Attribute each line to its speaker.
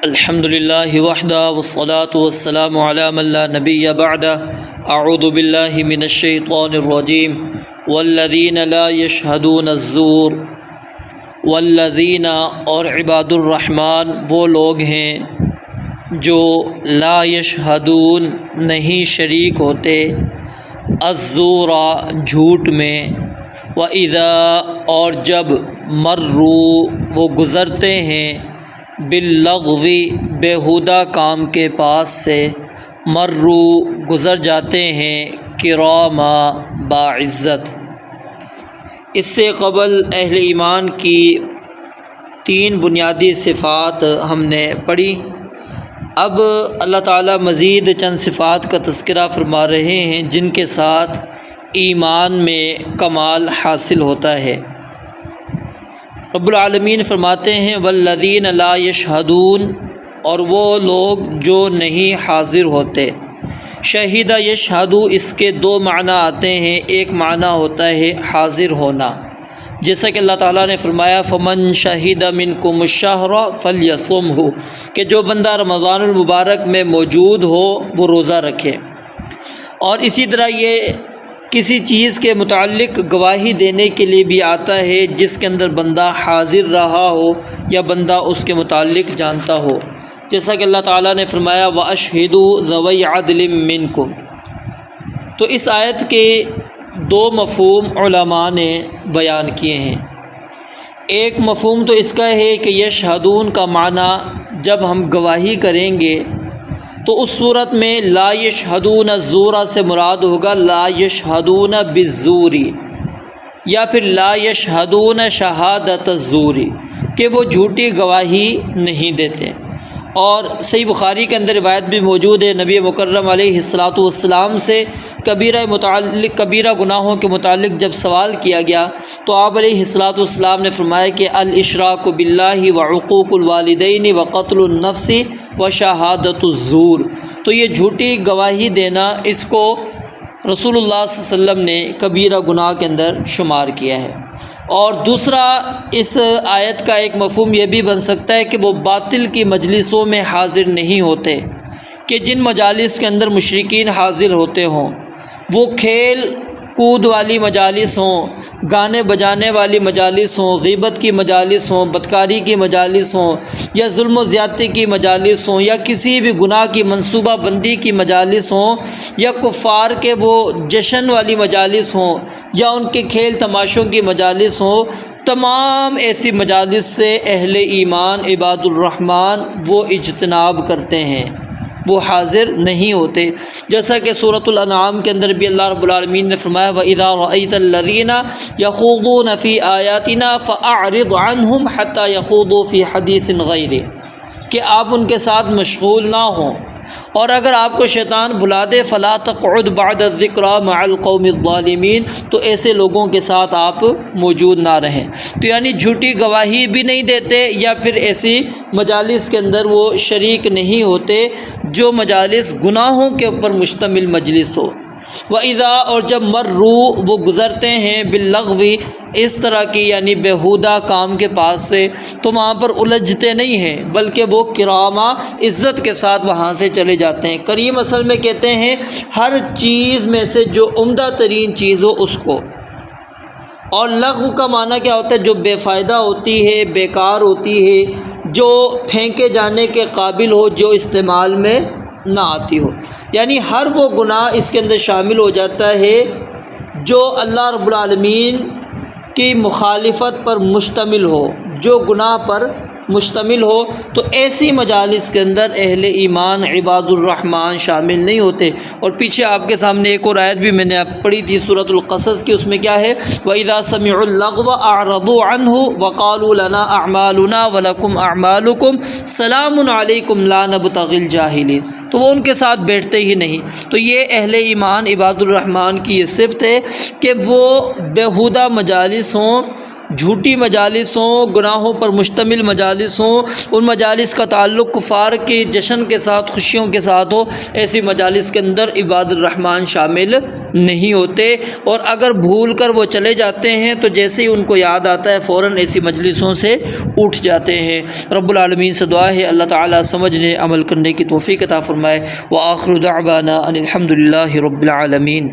Speaker 1: الحمد للہ وحدہ والصلاة والسلام علی من لا نبی بعدہ اعوذ باللہ من الشیطان الرجیم والذین لا یشہدون الزور والذین اور عباد الرحمن وہ لوگ ہیں جو لا یشہدون نہیں شریک ہوتے الزور جھوٹ میں وَإِذَا اور جب مروا وہ گزرتے ہیں باللغو بیہودہ کام کے پاس سے مروا گزر جاتے ہیں کراما باعزت۔ اس سے قبل اہل ایمان کی 3 بنیادی صفات ہم نے پڑھی۔ اب اللہ تعالیٰ مزید چند صفات کا تذکرہ فرما رہے ہیں جن کے ساتھ ایمان میں کمال حاصل ہوتا ہے۔ رب العالمین فرماتے ہیں والذین لا یشہدون اور وہ لوگ جو نہیں حاضر ہوتے۔ شہیدہ یشہدو اس کے 2 معنی آتے ہیں، ایک معنی ہوتا ہے حاضر ہونا، جیسا کہ اللہ تعالیٰ نے فرمایا فمن شہید منکم الشہر فلیصمہ، کہ جو بندہ رمضان المبارک میں موجود ہو وہ روزہ رکھے۔ اور اسی طرح یہ کسی چیز کے متعلق گواہی دینے کے لیے بھی آتا ہے جس کے اندر بندہ حاضر رہا ہو یا بندہ اس کے متعلق جانتا ہو، جیسا کہ اللہ تعالیٰ نے فرمایا وَأَشْهِدُوا ذَوَيْ عَدْلٍ مِّنْكُمْ۔ تو اس آیت کے 2 مفہوم علماء نے بیان کیے ہیں۔ ایک مفہوم تو اس کا ہے کہ یشہدون کا معنی جب ہم گواہی کریں گے تو اس صورت میں لا یشہدون الزور سے مراد ہوگا لا یشہدون بالزور، یا پھر لا یشہدون شہادت الزور، کہ وہ جھوٹی گواہی نہیں دیتے۔ اور صحیح بخاری کے اندر روایت بھی موجود ہے، نبی مکرم علیہ الصلاۃ والسلام سے کبیرہ گناہوں کے متعلق جب سوال کیا گیا تو آپ علیہ الصلاۃ والسلام نے فرمایا کہ الاشراک باللہ وعقوق الوالدین وقتل النفس وشہادت الزور۔ تو یہ جھوٹی گواہی دینا اس کو رسول اللہ صلی اللہ علیہ وسلم نے کبیرہ گناہ کے اندر شمار کیا ہے۔ اور دوسرا اس آیت کا ایک مفہوم یہ بھی بن سکتا ہے کہ وہ باطل کی مجلسوں میں حاضر نہیں ہوتے، کہ جن مجالس کے اندر مشرکین حاضر ہوتے ہوں، وہ کھیل کود والی مجالس ہوں، گانے بجانے والی مجالس ہوں، غیبت کی مجالس ہوں، بدکاری کی مجالس ہوں، یا ظلم و زیادتی کی مجالس ہوں، یا کسی بھی گناہ کی منصوبہ بندی کی مجالس ہوں، یا کفار کے وہ جشن والی مجالس ہوں، یا ان کے کھیل تماشوں کی مجالس ہوں، تمام ایسی مجالس سے اہل ایمان عباد الرحمن وہ اجتناب کرتے ہیں، وہ حاضر نہیں ہوتے۔ جیسا کہ سورۃ الانعام کے اندر بھی اللہ رب العالمین نے فرمایا وَإِذَا رَأَيْتَ الَّذِينَ يَخُوضُونَ فِي آيَاتِنَا فَأَعْرِضْ عَنْهُمْ حَتَّى يَخُوضُوا فِي حَدِيثٍ غَيْرِهِ، کہ آپ ان کے ساتھ مشغول نہ ہوں، اور اگر آپ کو شیطان بلا دے فَلَا تَقْعُدْ بَعْدَ الذِّكْرَىٰ مَعَ الْقَوْمِ الظَّالِمِينَ، تو ایسے لوگوں کے ساتھ آپ موجود نہ رہیں۔ تو یعنی جھوٹی گواہی بھی نہیں دیتے یا پھر ایسی مجالس کے اندر وہ شریک نہیں ہوتے جو مجالس گناہوں کے اوپر مشتمل مجلس ہو۔ وَإِذَا اور جب مروا وہ گزرتے ہیں باللغو اس طرح کی یعنی بیہودہ کام کے پاس سے، تو وہاں پر الجھتے نہیں ہیں بلکہ وہ کرامہ عزت کے ساتھ وہاں سے چلے جاتے ہیں۔ کریم اصل میں کہتے ہیں ہر چیز میں سے جو عمدہ ترین چیز ہو اس کو، اور لغو کا معنی کیا ہوتا ہے؟ جو بے فائدہ ہوتی ہے، بیکار ہوتی ہے، جو پھینکے جانے کے قابل ہو، جو استعمال میں نہ آتی ہو، یعنی ہر وہ گناہ اس کے اندر شامل ہو جاتا ہے جو اللہ رب العالمین کی مخالفت پر مشتمل ہو، جو گناہ پر مشتمل ہو، تو ایسی مجالس کے اندر اہل ایمان عباد الرحمن شامل نہیں ہوتے۔ اور پیچھے آپ کے سامنے ایک اور آیت بھی میں نے پڑھی تھی سورۃ القصص کی، اس میں کیا ہے وَإِذَا سَمِعُوا اللَّغْوَ أَعْرَضُوا عَنْهُ وَقَالُوا لَنَا أَعْمَالُنَا وَلَكُمْ أَعْمَالُكُمْ سَلَامٌ عَلَيْكُمْ لَا نَبْتَغِي الْجَاهِلِينَ، تو وہ ان کے ساتھ بیٹھتے ہی نہیں۔ تو یہ اہل ایمان عباد الرحمن کی یہ صفت ہے کہ وہ بیہودہ مجالس ہوں جھوٹی مجالس ہوں، گناہوں پر مشتمل مجالس ہوں، ان مجالس کا تعلق کفار کے جشن کے ساتھ، خوشیوں کے ساتھ ہو، ایسی مجالس کے اندر عباد الرحمن شامل نہیں ہوتے، اور اگر بھول کر وہ چلے جاتے ہیں تو جیسے ہی ان کو یاد آتا ہے فوراً ایسی مجلسوں سے اٹھ جاتے ہیں۔ رب العالمین سے دعا ہے اللہ تعالیٰ سمجھنے عمل کرنے کی توفیق عطا فرمائے۔ وآخر دعوانا ان الحمد للہ رب العالمین۔